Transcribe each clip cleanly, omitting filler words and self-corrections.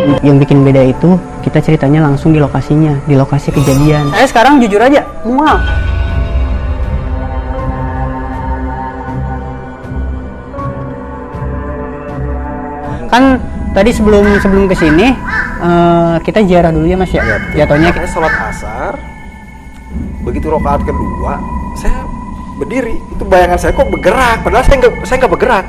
Yang bikin beda itu kita ceritanya langsung di lokasinya, di lokasi kejadian. Saya sekarang jujur aja mual. Kan tadi sebelum kesini kita ziarah dulu ya Mas ya. Jatuhnya saya sholat asar, begitu rakaat kedua saya berdiri, itu bayangan saya kok bergerak, padahal saya nggak bergerak.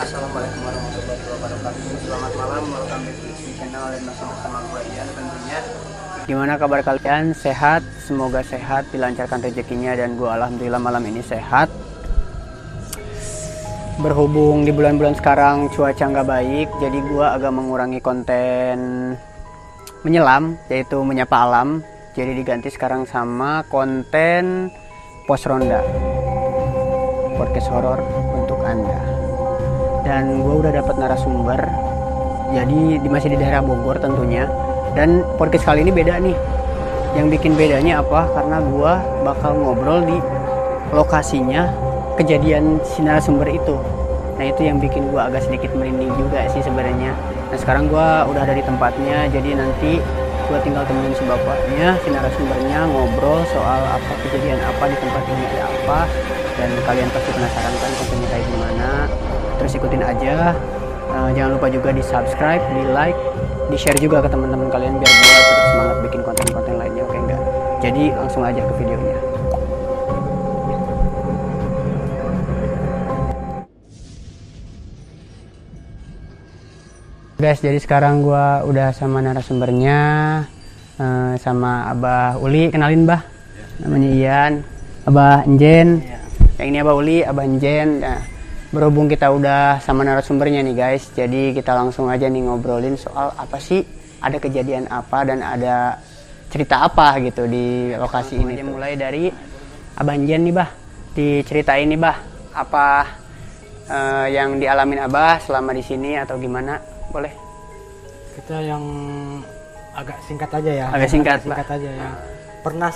Assalamualaikum warahmatullahi wabarakatuh. Selamat malam, welcome back to the channel dan masih bersama gue Ian tentunya. Gimana kabar kalian? Sehat? Semoga sehat, dilancarkan rezekinya, dan gue alhamdulillah malam ini sehat. Berhubung di bulan-bulan sekarang cuaca nggak baik, jadi gue agak mengurangi konten menyelam, yaitu menyapa alam. Jadi diganti sekarang sama konten pos ronda, podcast horor untuk Anda. Dan gue udah dapat narasumber, jadi masih di daerah Bogor tentunya. Dan podcast kali ini beda nih. Yang bikin bedanya apa? Karena gue bakal ngobrol di lokasinya kejadian si narasumber itu. Nah itu yang bikin gue agak sedikit merinding juga sih sebenarnya. Nah sekarang gue udah ada di tempatnya, jadi nanti gue tinggal temenin si bapaknya, si narasumbernya, ngobrol soal apa kejadian apa di tempat ini, ada apa. Dan kalian pasti penasaran kan kontennya kayak gimana. Terus ikutin aja, jangan lupa juga di subscribe, di like, di share juga ke teman-teman kalian biar gue tetap semangat bikin konten-konten lainnya, oke enggak? Jadi langsung aja ke videonya. Guys, jadi sekarang gue udah sama narasumbernya, sama Abah Uli. Kenalin Bah, namanya Ian, Abah Enjen. Yang ini Abah Uli, Abah Enjen. Nah, berhubung kita udah sama narasumbernya nih guys, jadi kita langsung aja nih ngobrolin soal apa sih, ada kejadian apa dan ada cerita apa gitu di lokasi ini. Mulai dari Abah Enjen nih Bah, diceritain nih Bah, apa yang dialamin Abah selama di sini atau gimana, boleh? Kita yang agak singkat aja ya. Agak singkat aja ya. Pernah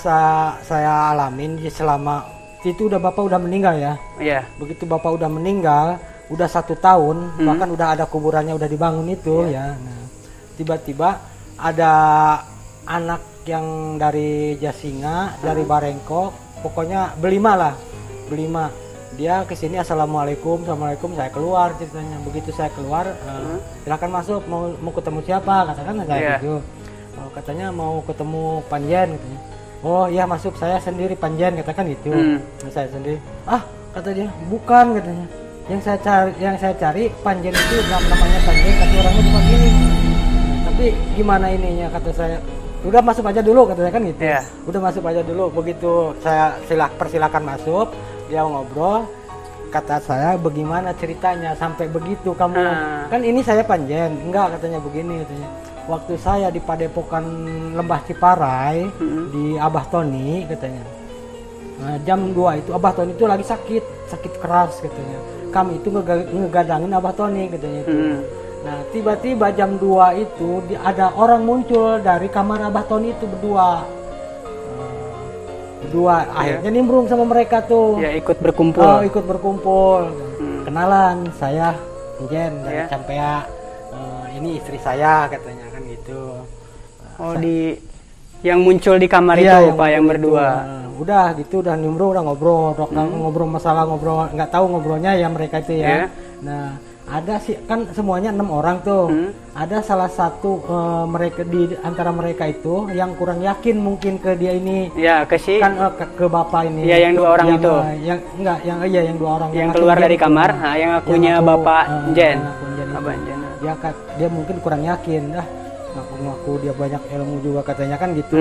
saya alamin selama itu Bapak udah meninggal ya. Iya. Begitu Bapak udah meninggal, udah 1 tahun, bahkan udah ada kuburannya udah dibangun itu ya. Nah, tiba-tiba ada anak yang dari Jasinga, dari Barengko, pokoknya Belima. Dia kesini, assalamualaikum, saya keluar ceritanya. Begitu saya keluar, silakan masuk, mau ketemu siapa, katakan saya gitu. Katanya mau ketemu Panjen katanya. Oh iya masuk, saya sendiri Panjen, katakan gitu. Saya sendiri. Ah kata dia, bukan katanya. Yang saya cari Panjen itu namanya Panjen, tapi orangnya bukan ini. Tapi gimana ininya, kata saya. Udah masuk aja dulu katanya kan gitu. Yeah. Udah masuk aja dulu. Begitu saya persilakan masuk, dia ngobrol. Kata saya, bagaimana ceritanya sampai begitu kamu? Kan ini saya Panjen. Enggak, katanya begini katanya. Waktu saya di Padepokan Lembah Ciparai di Abah Tony katanya. Nah, jam 2 itu Abah Tony itu lagi sakit keras katanya. Kami itu ngegadangin Abah Tony katanya itu. Nah, tiba-tiba jam 2 itu ada orang muncul dari kamar Abah Tony itu berdua. Akhirnya nimbrung sama mereka tuh. Ya, ikut berkumpul. Kenalan, saya Jen dari Campea. Ini istri saya katanya kan gitu. Yang muncul di kamar itu Pak, yang berdua. Udah gitu, udah nimbrung, udah ngobrol, ngobrol masalah, nggak tahu ngobrolnya ya mereka itu ya. Nah, ada sih kan semuanya 6 orang tuh. Ada salah satu mereka di antara mereka itu yang kurang yakin mungkin ke dia ini. Ya, ke bapak ini. Ya, yang 2 orang itu. Yang 2 orang yang keluar dari kamar, yang akunya Bapak Jen. Dia mungkin kurang yakin. Ngaku dia banyak ilmu juga katanya kan gitu.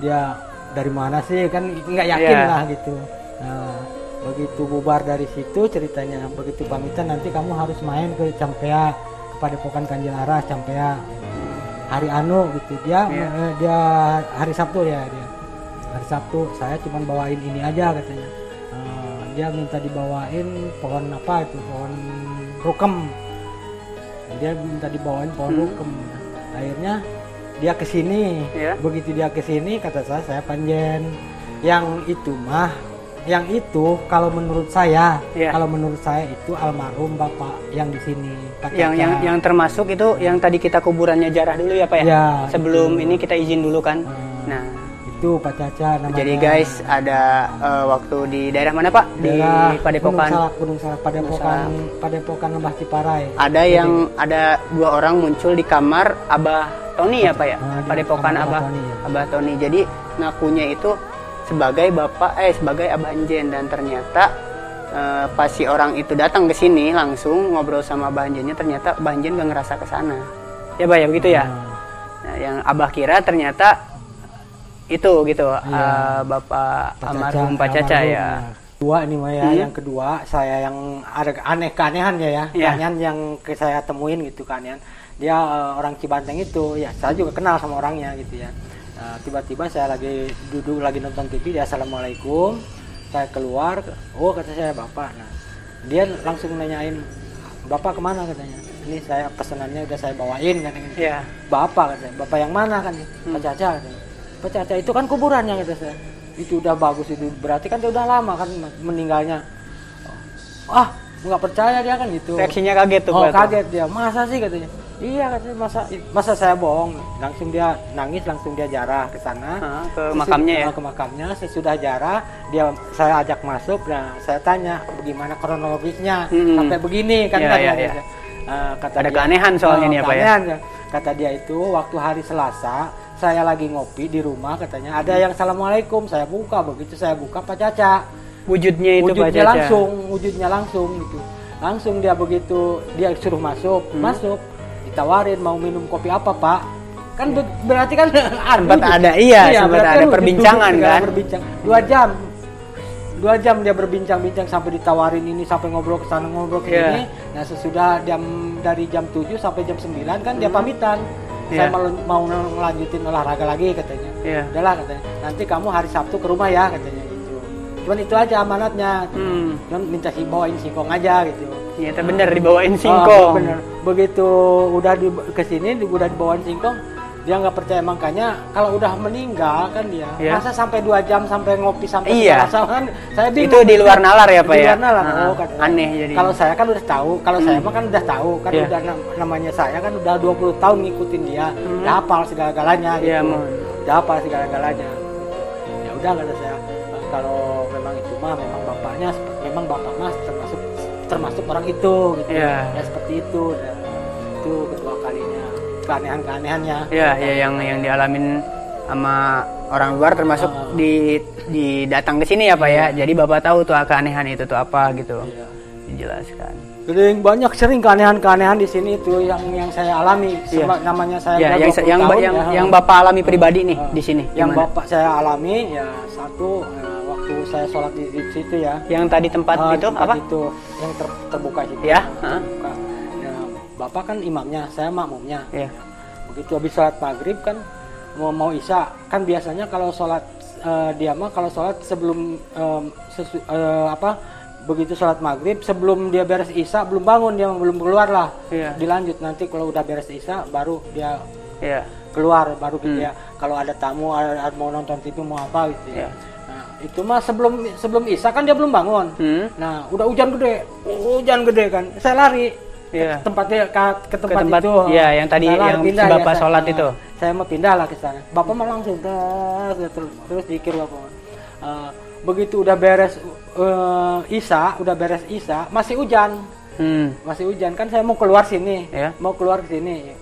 Dia dari mana sih kan nggak yakin lah gitu. Nah, begitu bubar dari situ ceritanya, begitu pamitan nanti kamu harus main ke Campea, ke Padepokan Kanjeng Aras Campea. hari anu gitu dia Iya. dia hari Sabtu ya dia hari Sabtu saya cuma bawain ini aja katanya. Dia minta dibawain pohon apa itu, pohon rukem. Dia minta dibawain pohon rukem. Akhirnya dia kesini. Iya. Begitu dia kesini kata saya panjen. Yang itu kalau menurut saya, Iya. kalau menurut saya itu almarhum bapak yang di sini. Pak Caca. Yang termasuk itu yang tadi kita kuburannya jarah dulu ya Pak ya? Ya, Sebelum ini kita izin dulu kan. Nah, itu Pak Caca namanya. jadi guys ada waktu di daerah mana Pak? Di Daerah Padepokan. Gunung Salak, Padepokan Lembah Ciparai. Ada 2 orang muncul di kamar Abah Tony ya Pak ya? Di Padepokan kamar Abah Tony, ya. Abah Tony. Jadi ngakunya itu sebagai sebagai Abah Anjen, dan ternyata pas si orang itu datang ke sini langsung ngobrol sama Abah Anjennya, ternyata Abah Anjen gak ngerasa ke sana. Ya Pak ya begitu ya? Nah, yang Abah kira ternyata itu gitu, Bapak almarhum Pak Caca ya. Kedua ini Mah ya, yang kedua saya yang ada keanehan ya, keanehan yang saya temuin gitu keanehan. Dia orang Cibanteng itu, ya saya juga kenal sama orangnya gitu ya. Nah, tiba-tiba saya lagi duduk lagi nonton TV, dia assalamualaikum, saya keluar, oh kata saya bapak. Nah dia langsung nanyain bapak kemana katanya. Ini saya pesanannya udah saya bawain katanya. Iya. Bapak katanya, bapak yang mana kan? Pak Caca katanya. Pak Caca itu kan kuburannya kata saya. Itu udah bagus itu, berarti kan dia udah lama kan meninggalnya. Nggak percaya dia kan gitu. Reaksinya kaget tuh Pak. Kaget dia, masa sih katanya. Iya katanya, masa saya bohong. Langsung dia nangis, langsung dia jarah ke sana. Ke makamnya ya. Ke makamnya, sesudah jarah saya ajak masuk. Nah saya tanya bagaimana kronologisnya sampai begini kan. Iya. Kata Ada dia, keanehan soalnya nih Pak ya. Kata dia itu waktu hari Selasa saya lagi ngopi di rumah katanya ada yang assalamualaikum, saya buka, begitu saya buka Pak Caca. Wujudnya itu Pak Caca. Wujudnya langsung gitu. Langsung dia begitu dia suruh masuk, ditawarin mau minum kopi apa Pak? Kan berarti kan sempat ada sempat ada perbincangan kan. Berbincang 2 jam dia berbincang-bincang sampai ditawarin ini, sampai ngobrol ke sana ngobrol ke sini. Nah sesudah dari jam 7 sampai jam 9 kan dia pamitan. Saya mau ngelanjutin olahraga lagi katanya. Udahlah katanya. Nanti kamu hari Sabtu ke rumah ya katanya gitu. Cuman itu aja amanatnya. Cuman minta bawain singkong aja gitu. Iya, bener dibawain singkong. Bener. Begitu udah kesini udah dibawain singkong, dia nggak percaya, makanya kalau udah meninggal kan dia masa sampai 2 jam sampai ngopi sampai kan saya bingung. Itu di luar nalar ya Pak ya. Di luar nalar. Aneh jadi. Kalau saya kan udah tahu, saya mah kan udah tahu kan udah namanya saya kan udah 20 tahun ngikutin dia, udah hafal segala-galanya gitu. Udah hafal segala-galanya. Ya udah kata saya, kalau memang itu mah memang bapak mas termasuk orang itu gitu. Ya seperti itu. Itu kedua kalinya. Keanehan-keanehannya. Yang dialamin sama orang luar termasuk datang ke sini ya Pak ya. Jadi Bapak tahu tuh keanehan itu tuh apa gitu. Dijelaskan. Jadi banyak sering keanehan-keanehan di sini itu yang saya alami. Namanya saya yang Bapak alami pribadi nih di sini. Yang Bapak saya alami ya satu waktu saya sholat di situ ya. Yang tadi tempat itu apa? Itu yang terbuka itu. Ya. Terbuka. Bapak kan imamnya, saya makmumnya. Begitu habis sholat maghrib kan mau isya kan biasanya kalau sholat kalau sholat sebelum begitu sholat maghrib sebelum dia beres isya belum bangun, dia belum keluar lah. Dilanjut nanti kalau udah beres isya baru dia keluar, baru gitu ya. Kalau ada tamu ada mau nonton TV mau apa gitu ya. Nah itu mah sebelum isya kan dia belum bangun. Nah udah hujan gede kan, saya lari. Tempatnya ke tempat itu. Iya, yang tadi yang si Bapak sholat itu. Saya mau pindah lah ke sana. Bapak mah langsung terus dikir Bapak. Begitu udah beres isya, masih hujan. Masih hujan kan saya mau keluar sini. Mau keluar ke sini.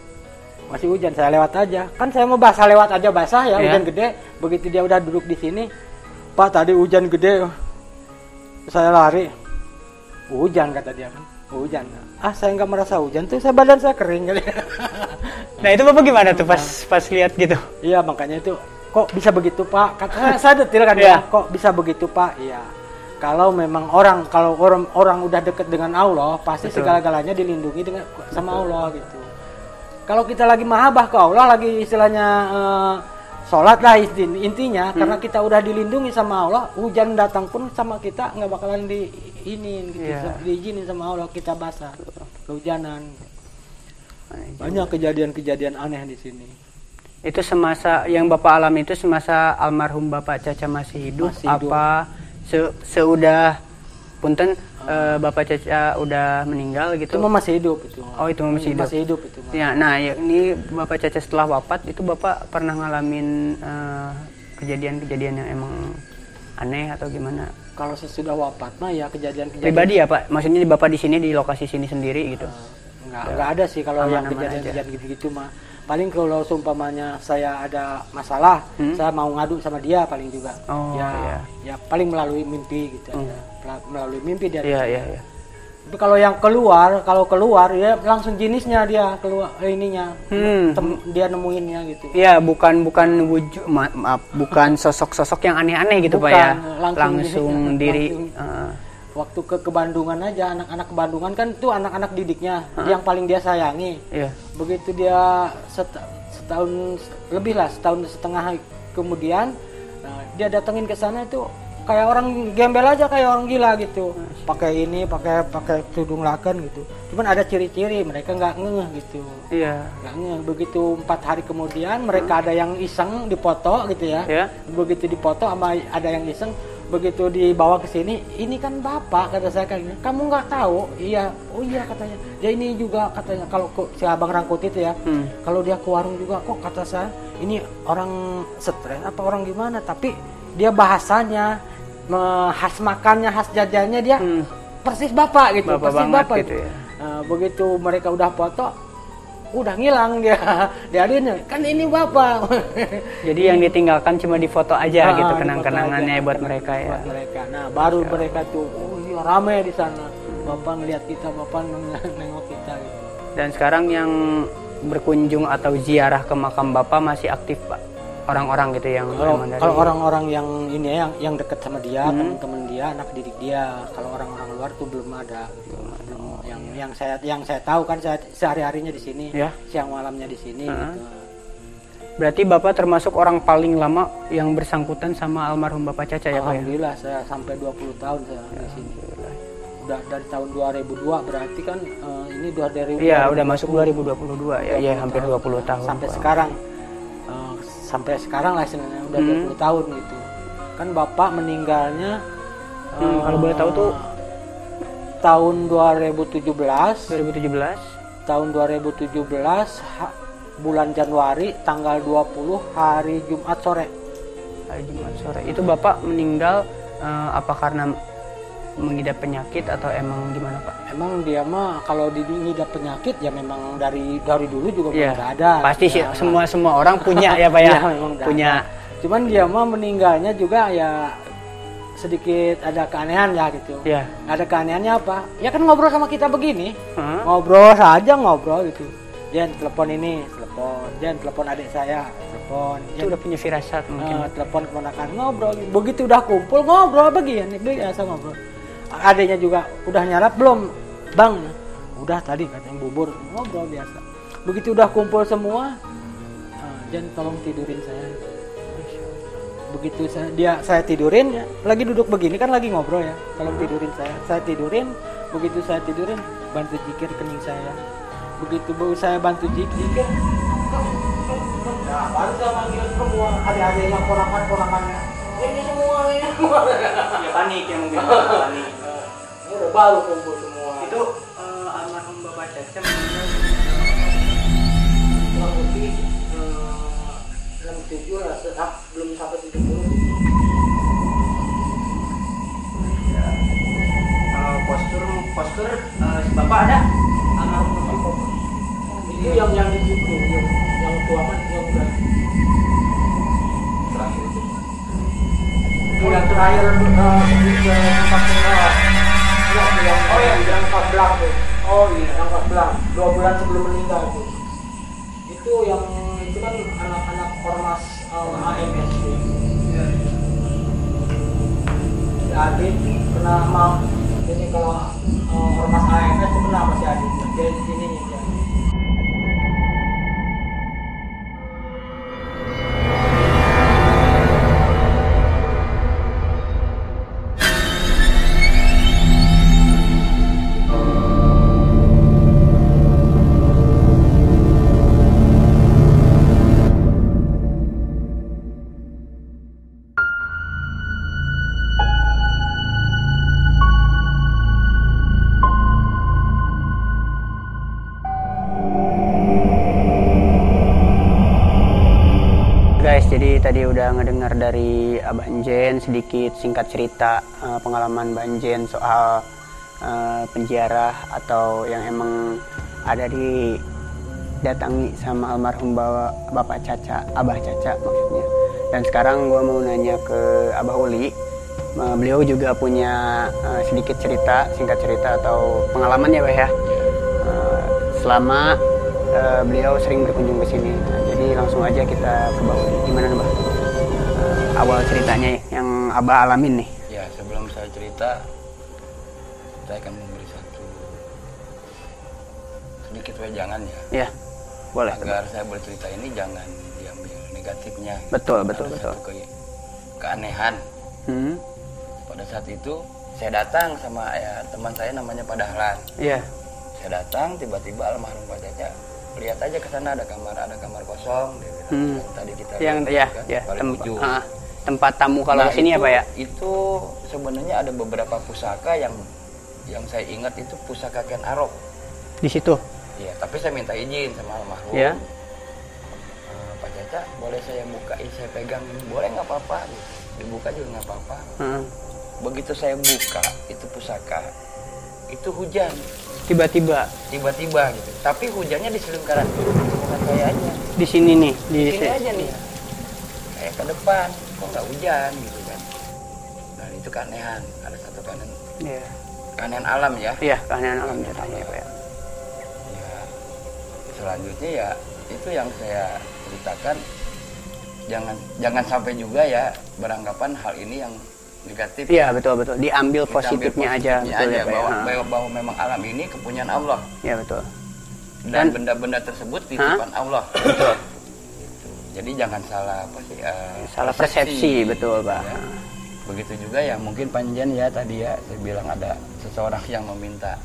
Masih hujan, saya lewat aja. Kan saya mau lewat aja basah ya, hujan gede. Begitu dia udah duduk di sini, Pak tadi hujan gede. Saya lari. Hujan kata dia kan. Hujan. Saya nggak merasa hujan tuh, badan saya kering kali. Nah itu Bapak gimana tuh pas lihat gitu? Iya makanya itu kok bisa begitu Pak? Kata saya detil kan kok bisa begitu Pak? Iya. Kalau memang orang udah deket dengan Allah pasti segala-galanya dilindungi sama Allah gitu. kalau kita lagi mahabbah ke Allah, lagi istilahnya sholat lah intinya, karena kita udah dilindungi sama Allah, hujan datang pun sama kita nggak bakalan diinin gitu, diizinin sama Allah kita basah, kehujanan. Banyak kejadian-kejadian aneh di sini. Itu semasa yang Bapak alami itu semasa almarhum Bapak Caca masih hidup, apa seudah punten Bapak Caca udah meninggal gitu? Itu masih hidup itu. Oh, itu masih hidup. Masih hidup itu. Ya, nah ini Bapak Caca setelah wafat itu Bapak pernah ngalamin kejadian-kejadian yang emang aneh atau gimana? Kalau sesudah wafat mah ya kejadian-kejadian pribadi ya Pak? Maksudnya Bapak di sini di lokasi sini sendiri gitu? Enggak ada sih kalau yang kejadian-kejadian gitu-gitu mah. Paling kalau seumpamanya saya ada masalah, saya mau ngadu sama dia paling juga. Oh, ya paling melalui mimpi gitu aja. Melalui mimpi dia. Iya. Tapi kalau yang keluar ya langsung jenisnya dia keluar ininya. Dia nemuinnya gitu. Iya, bukan wujud maaf, bukan sosok-sosok yang aneh-aneh gitu Pak ya. Langsung diri. Waktu ke Bandungan aja, anak-anak ke Bandungan kan tuh anak-anak didiknya yang paling dia sayangi. Iya. Begitu dia setahun lebih lah, setahun setengah kemudian dia datengin ke sana itu kayak orang gembel aja, kayak orang gila gitu. Pakai tudung laken gitu. Cuman ada ciri-ciri mereka nggak ngeh gitu. Iya. Nggak ngeh. Begitu 4 hari kemudian mereka ada yang iseng dipoto gitu ya. Begitu dipoto sama ada yang iseng. Begitu dibawa ke sini, ini kan bapak, kata saya kayak gini. Kamu nggak tahu? Iya, oh iya katanya. Ya ini juga katanya kalau si abang Rangkut itu ya, kalau dia ke warung juga kok kata saya, ini orang stres apa orang gimana? Tapi dia bahasanya, khas makannya, khas jajannya dia persis bapak gitu, persis bapak gitu. Ya. Begitu mereka udah foto, udah ngilang dia kan ini bapak. Jadi yang ditinggalkan cuma di foto aja gitu, kenang-kenangannya buat mereka ya. Buat mereka. Nah baru mereka tuh iya ramai di sana, bapak ngeliat kita, bapak nengok kita gitu. Dan sekarang yang berkunjung atau ziarah ke makam bapak masih aktif Pak? Orang-orang gitu yang kalau orang-orang yang ini yang dekat sama dia, teman-teman dia, anak didik dia. Kalau orang-orang luar tuh belum ada gitu. Yang saya tahu kan saya sehari-harinya di sini, siang malamnya di sini gitu. Berarti Bapak termasuk orang paling lama yang bersangkutan sama almarhum Bapak Caca ya Pak? Alhamdulillah saya sampai 20 tahun saya di sini. Udah dari tahun 2002 berarti kan ini dari udah masuk 2022 ya. Iya, hampir 20 tahun. Sampai sekarang lah sebenarnya udah 20 tahun gitu. Kan Bapak meninggalnya kalau boleh tahu tuh tahun 2017. Tahun 2017 bulan Januari tanggal 20 hari Jumat sore. Hari Jumat sore. Itu Bapak meninggal apa karena mengidap penyakit atau emang gimana Pak? Emang dia mah kalau mengidap penyakit ya memang dari dulu juga nggak ada. Pasti sih semua orang punya ya Pak ya. Punya. Cuman dia mah meninggalnya juga ya sedikit ada keanehan ya gitu. Iya. Ada keanehannya apa? Ya kan ngobrol sama kita begini. Ngobrol saja gitu. Jangan telepon ini, telepon adik saya, telepon. Itu udah punya firasat mungkin. Telepon keponakan ngobrol. Begitu udah kumpul ngobrol begini, biasa ngobrol. Adiknya juga udah nyarap belum? Bang, udah tadi katanya bubur, ngobrol biasa. Begitu udah kumpul semua, Jan tolong tidurin saya. Begitu saya tidurin ya, lagi duduk begini kan lagi ngobrol ya, tolong tidurin saya tidurin. Begitu saya tidurin, bantu jikir kening saya. Begitu saya bantu jikir, nah baru saya manggil semua adik-adiknya, ponakan-ponakannya, ini semua ya panik ya mungkin panik. Udah baru kumpul semua. Itu almarhum Bapak Caca kurang lebih 67 lah, belum sampai 70. Kalau postur Bapak ada? Almarhum Bapak. Itu yang di situ, yang tua kan yang udah terakhir itu. Yang terakhir yang 14 tuh. Oh iya, yang 14. 2 bulan sebelum meninggal tuh. Itu yang itu kan anak-anak ormas AMS tuh. Si Adit kena mau. Jadi kalau ormas AMS itu kena sama si Adit. Dia di sini ya. tadi udah ngedengar dari Abah Jen sedikit singkat cerita pengalaman Banjen soal penziarah atau yang emang ada didatangi sama almarhum Bapak Caca, Abah Caca maksudnya. Dan sekarang gue mau nanya ke Abah Uli. Beliau juga punya sedikit cerita, singkat cerita atau pengalaman ya Bah ya. Selama beliau sering berkunjung ke sini. Nah, jadi langsung aja kita ke Bah Uli. Gimana Bah? Awal ceritanya yang Abah alamin nih. Ya, sebelum saya cerita, saya akan memberi satu sedikit wejangan ya. Ya, boleh. Agar saya bercerita ini jangan diambil negatifnya. Betul. Satu keanehan. Pada saat itu saya datang sama teman saya namanya Pak Dahlan. Iya. Saya datang, tiba-tiba almarhum Pak Caca lihat aja ke sana ada kamar kosong. Dia bilang, tadi kita lihat, kan, paling ujung. Tempat tamu kalau kesini ya Pak ya? Itu sebenarnya ada beberapa pusaka yang saya ingat itu pusaka Ken Arok. Di situ? Iya, tapi saya minta izin sama almarhum. Ya. Pak Caca, boleh saya bukain, saya pegang ini? Boleh nggak apa-apa. Dibuka juga nggak apa-apa. Begitu saya buka itu pusaka, itu hujan. Tiba-tiba gitu. Tapi hujannya di selingkaran bukan saya aja. Di sini nih, di sini aja nih. Kayak ke depan, kok nggak hujan gitu kan. Nah itu keanehan, ada satu keanehan. Iya. Keanehan alam ya. Iya, keanehan alam ceritanya Pak ya. Ya. Selanjutnya ya itu yang saya ceritakan. Jangan sampai juga ya beranggapan hal ini yang negatif. Iya betul. Diambil positifnya aja, betul ya, bahwa memang alam ini kepunyaan Allah. Iya betul. Dan benda-benda tersebut titipan Allah. Betul. Gitu. Jadi jangan salah salah persepsi, betul Pak. Ya. Begitu juga ya mungkin Panjen ya tadi ya saya bilang ada seseorang yang meminta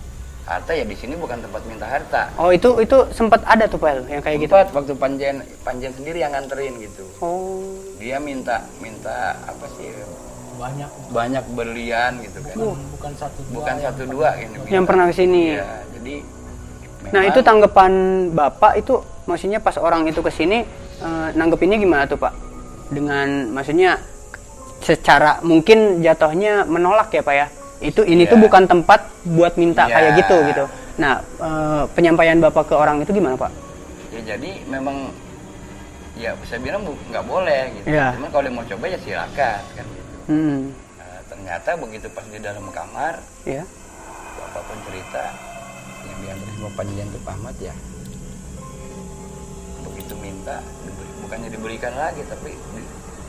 harta, ya di sini bukan tempat minta harta. Oh itu sempat ada tuh Pak yang kayak gitu. Waktu Panjen sendiri yang nganterin gitu. Oh. Dia minta apa sih? Banyak berlian gitu kan. Bukan satu dua ini. Yang pernah kesini. Ya, jadi nah itu tanggapan Bapak itu maksudnya pas orang itu kesini nanggepinnya gimana tuh Pak? Dengan maksudnya secara mungkin jatuhnya menolak ya Pak ya. Ini tuh bukan tempat buat minta kayak gitu. Nah penyampaian Bapak ke orang itu gimana Pak? Ya jadi memang ya saya bilang nggak boleh gitu. Ya. Cuman kalau mau coba ya silakan kan gitu. Nah, ternyata begitu pas di dalam kamar, ya. Bapak pun cerita yang diantar sama Panjen Tuh Ahmad ya. Begitu minta, bukannya diberikan lagi, tapi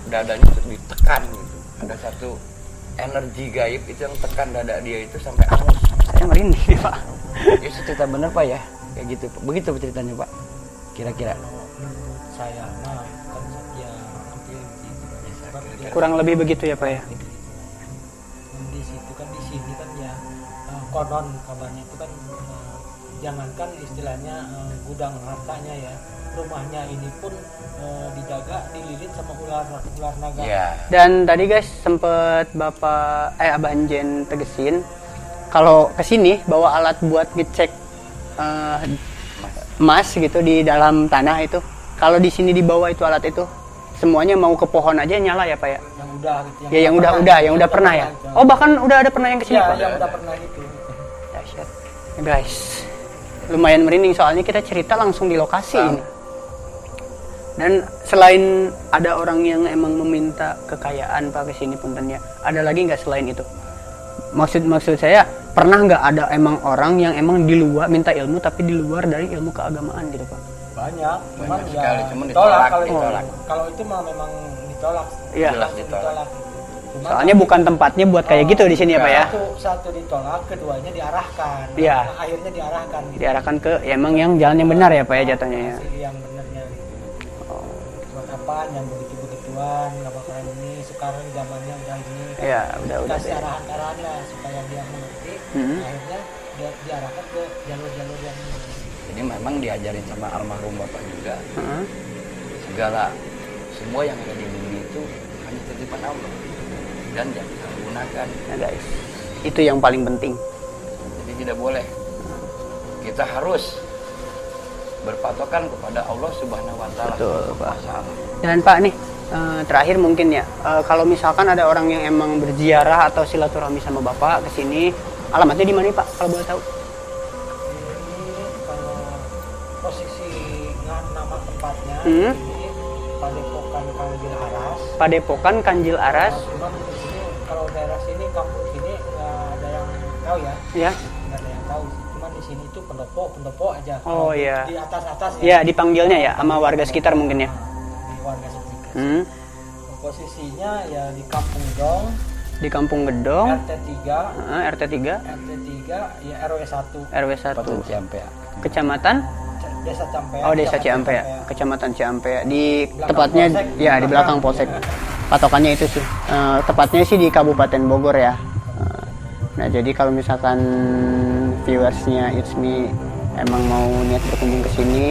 dadanya ditekan gitu. Ada satu energi gaib itu yang tekan dada dia itu sampai angus. Saya merinding Pak. Ya cerita bener Pak ya, kayak gitu. Begitu ceritanya Pak. Kira-kira. Saya mah kan ya hampir gitu. Kurang lebih begitu ya Pak ya. Di situ kan di sini kan ya konon kabarnya itu kan jangankan istilahnya gudang hartanya ya, rumahnya ini pun dijaga dililit sama ular naga. Yeah. Dan tadi guys sempet Abah Anjen tegesin kalau kesini bawa alat buat ngecek emas gitu di dalam tanah itu. Kalau di sini dibawa itu alat itu semuanya mau ke pohon aja nyala ya Pak ya? Yang udah gitu. Yang udah pernah ya? Oh bahkan udah ada pernah yang kesini Pak? Yang udah pernah itu. Dahsyat. Guys, lumayan merinding soalnya kita cerita langsung di lokasi ini. Dan selain ada orang yang emang meminta kekayaan Pak kesini puntennya, ada lagi nggak selain itu? Maksud saya pernah nggak ada emang orang yang emang di luar minta ilmu tapi di luar dari ilmu keagamaan gitu Pak? Banyak sekali, ya cuman ditolak. Kalau itu mah memang ditolak. Iya. Jelas ditolak. Soalnya bukan tempatnya buat kayak gitu di sini ya Pak ya? Satu ditolak, keduanya diarahkan. Iya. Nah, akhirnya diarahkan. Gitu. Diarahkan ke emang yang jalan yang benar ya Pak ya jatuhnya ya? Yang benernya. Buat apa yang begitu-begituan, nggak bakalan ini. Sekarang zamannya udah ini. Iya, udah. Kasih arahan-arahan lah supaya dia mengerti. Akhirnya dia diarahkan ke jalur-jalur yang ini. Jadi memang diajarin sama almarhum Bapak juga. Semua yang ada di bumi itu hanya titipan Allah. Dan jangan gunakan. Nah guys, itu yang paling penting. Jadi tidak boleh. Kita harus berpatokan kepada Allah Subhanahu wa taala. Betul, Pak. Masalah. Dan Pak nih, terakhir mungkin ya, kalau misalkan ada orang yang emang berziarah atau silaturahmi sama Bapak ke sini, alamatnya di mana Pak kalau boleh tahu? Ini kalau posisi nama tempatnya Hmm. ini Padepokan Kanjil Aras. Padepokan Kanjil Aras. Cuman di sini kalau daerah sini kampung sini nggak ada yang tahu ya. Ya. Nggak ada yang tahu. Cuman di sini itu pendopo aja. Oh, Kalau iya. Di atas Ya, dipanggilnya ya sama warga sekitar mungkin ya. Di warga sekitar. Posisinya ya di Kampung Dong, Di Kampung Gedong, RT 3, RT 3, ya RW 1, RW 1, Kabupaten Ciampea. Kecamatan Desa Campea. Oh, Desa Ciampea, Kecamatan Ciampea. Di Belakang tepatnya Polsek. ya di belakang Polsek. Patokannya itu sih. Tepatnya sih di Kabupaten Bogor ya. Nah, jadi kalau misalkan viewersnya It's Me emang mau niat berkunjung ke sini,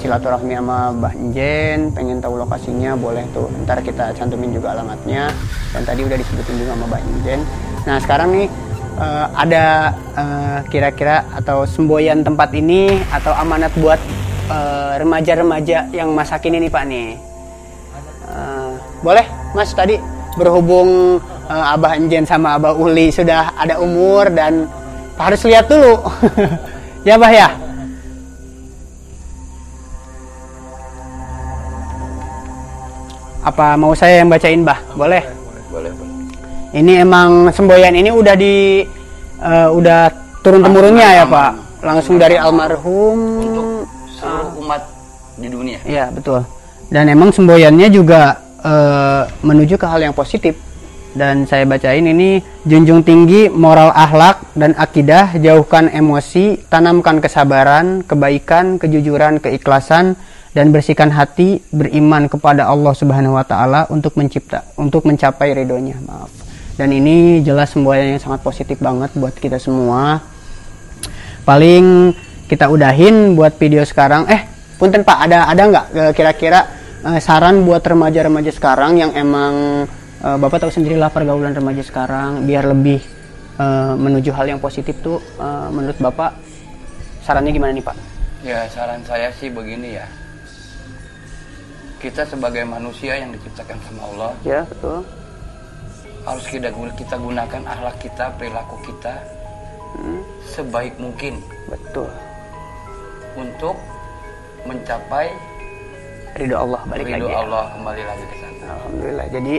silaturahmi sama Mbah Njen, pengen tahu lokasinya, boleh tuh. Ntar kita cantumin juga alamatnya. Dan tadi udah disebutin juga sama Mbah Njen. Nah, sekarang nih ada kira-kira atau semboyan tempat ini atau amanat buat remaja-remaja yang masa kini nih Pak nih. Boleh Mas, tadi berhubung Abah Njen sama Abah Uli sudah ada umur dan harus lihat dulu. Ya Bah ya. Apa mau saya yang bacain Bah? Boleh? Boleh. Ini emang semboyan ini udah udah turun temurunnya ya Pak. Langsung dari almarhum Untuk seluruh umat di dunia. Iya betul. Dan emang semboyannya juga menuju ke hal yang positif. Dan saya bacain ini, junjung tinggi moral akhlak dan akidah, jauhkan emosi, tanamkan kesabaran, kebaikan, kejujuran, keikhlasan, dan bersihkan hati, beriman kepada Allah Subhanahu wa taala untuk mencapai ridhonya. Maaf. Dan ini jelas semboyan yang sangat positif banget buat kita semua. Paling kita udahin buat video sekarang. Punten Pak, ada nggak kira-kira saran buat remaja-remaja sekarang yang emang Bapak tahu sendirilah pergaulan remaja sekarang, biar lebih menuju hal yang positif tuh, menurut Bapak sarannya gimana nih Pak? Ya, saran saya sih begini ya. Kita sebagai manusia yang diciptakan sama Allah, Ya betul. harus kita gunakan akhlak kita, perilaku kita sebaik mungkin Betul. untuk mencapai Ridho Allah balik ridho lagi. Ya. Allah, kembali lagi ke sana. Alhamdulillah. Jadi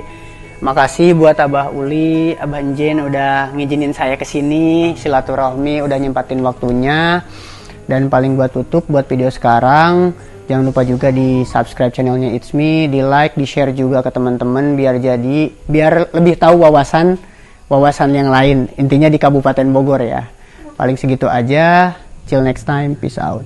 makasih buat Abah Uli, Abah Njen udah ngizinin saya ke sini, silaturahmi, udah nyempatin waktunya. Dan paling buat tutup buat video sekarang, jangan lupa juga di subscribe channelnya It's Me, di like, di share juga ke teman-teman biar lebih tahu wawasan yang lain. Intinya di Kabupaten Bogor ya. Paling segitu aja. Till next time, peace out.